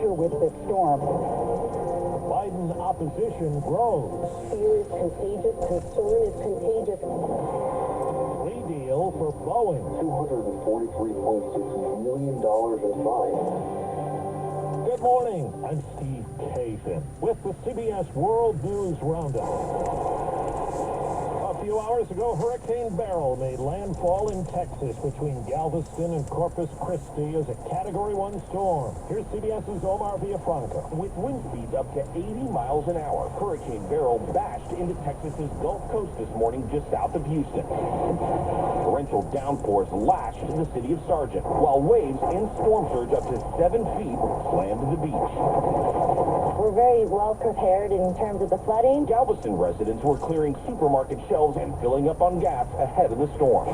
pressure with this storm. Biden opposition grows. Fear is contagious. Concern is contagious. Plea deal for Boeing. $243.6 million in fines. Good morning. I'm Steve Kathan with the CBS World News Roundup. A few hours ago, Hurricane Beryl made landfall in Texas between Galveston and Corpus Christi as a Category 1 storm. Here's CBS's Omar Villafranca. With wind speeds up to 80 miles an hour, Hurricane Beryl bashed into Texas's Gulf Coast this morning just south of Houston. Torrential downpours lashed the city of Sargent, while waves and storm surge up to 7 feet slammed the beach. We're very well prepared in terms of the flooding. Galveston residents were clearing supermarket shelves and filling up on gas ahead of the storm.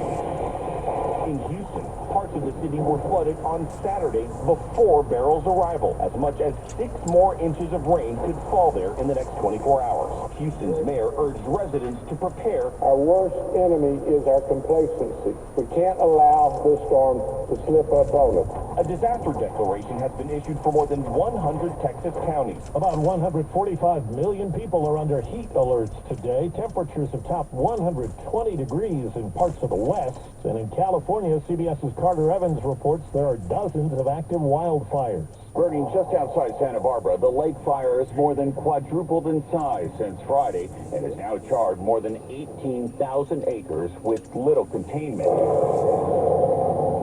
In Houston, parts of the city were flooded on Saturday before Beryl's arrival. As much as 6 more inches of rain could fall there in the next 24 hours. Houston's mayor urged residents to prepare. Our worst enemy is our complacency. We can't allow this storm to slip up on us. A disaster declaration has been issued for more than 100 Texas counties. About 145 million people are under heat alerts today. Temperatures have topped 120 degrees in parts of the west. And in California, CBS's Carter Evans reports there are dozens of active wildfires. Burning just outside Santa Barbara, the lake fire has more than quadrupled in size since Friday and has now charred more than 18,000 acres with little containment.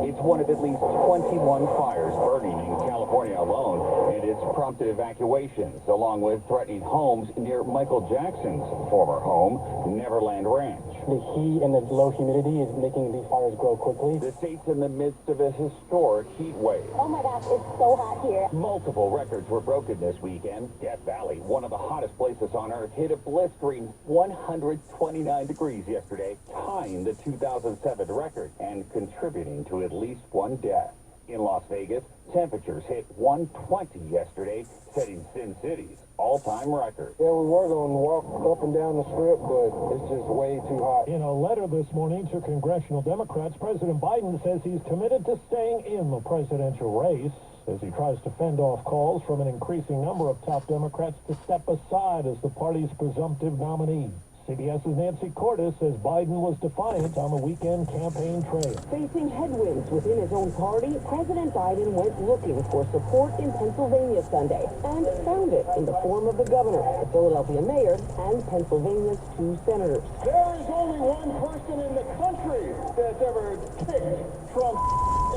It's one of at least 21 fires burning in California alone, and it's prompted evacuations, along with threatening homes near Michael Jackson's former home, Neverland Ranch. The heat and the low humidity is making these fires grow quickly. The state's in the midst of a historic heat wave. Oh my gosh, it's so hot here. Multiple records were broken this weekend. Death Valley, one of the hottest places on Earth, hit a blistering 129 degrees yesterday, tying the 2007 record and contributing to at least 1 death. In Las Vegas, temperatures hit 120 yesterday, setting Sin City's all-time record. Yeah, we were going to walk up and down the strip, but it's just way too hot. In a letter this morning to congressional Democrats, President Biden says he's committed to staying in the presidential race as he tries to fend off calls from an increasing number of top Democrats to step aside as the party's presumptive nominee. CBS's Nancy Cordes says Biden was defiant on the weekend campaign trail. Facing headwinds within his own party, President Biden went looking for support in Pennsylvania Sunday and found it in the form of the governor, the Philadelphia mayor, and Pennsylvania's 2 senators. There is only one person in the country that's ever kicked Trump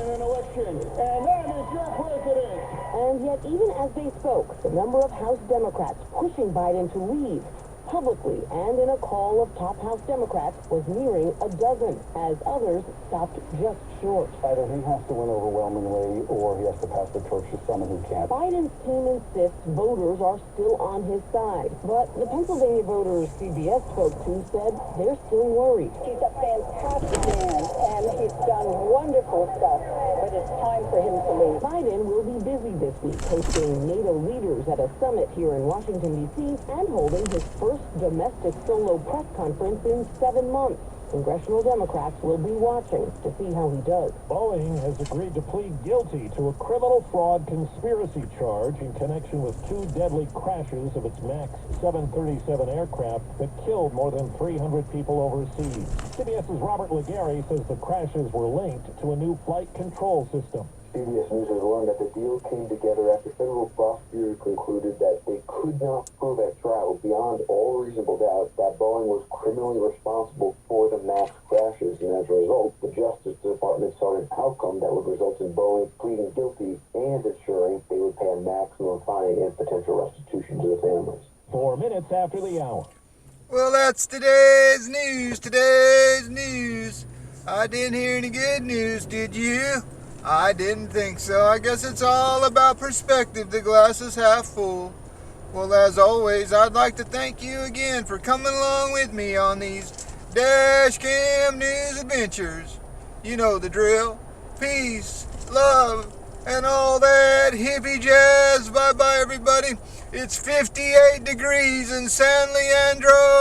in an election, and that is your president. And yet, even as they spoke, the number of House Democrats pushing Biden to leave publicly and in a call of top House Democrats was nearing a dozen, as others stopped just short. Either he has to win overwhelmingly, or he has to pass the torch to someone who can't. Biden's team insists voters are still on his side, but the Pennsylvania voters CBS spoke to said they're still worried. He's a fantastic man, and he's done wonderful stuff, but it's time for him to leave. Biden will be busy this week, hosting NATO leaders at a summit here in Washington, D.C., and holding his first domestic solo press conference in 7 months. Congressional Democrats will be watching to see how he does. Boeing has agreed to plead guilty to a criminal fraud conspiracy charge in connection with 2 deadly crashes of its MAX 737 aircraft that killed more than 300 people overseas. CBS's Robert Legary says the crashes were linked to a new flight control system. CBS News has learned that the deal came together after federal prosecutors concluded that they could not prove at trial beyond all reasonable doubt that Boeing was criminally responsible for the MAX crashes, and as a result, the Justice Department sought an outcome that would result in Boeing pleading guilty and ensuring they would pay a maximum fine and potential restitution to the families. 4 minutes after the hour. Well, that's today's news. I didn't hear any good news, did you? I didn't think so. I guess it's all about perspective. The glass is half full. Well, as always, I'd like to thank you again for coming along with me on these Dash Cam News adventures. You know the drill. Peace, love, and all that hippie jazz. Bye-bye, everybody. It's 58 degrees in San Leandro.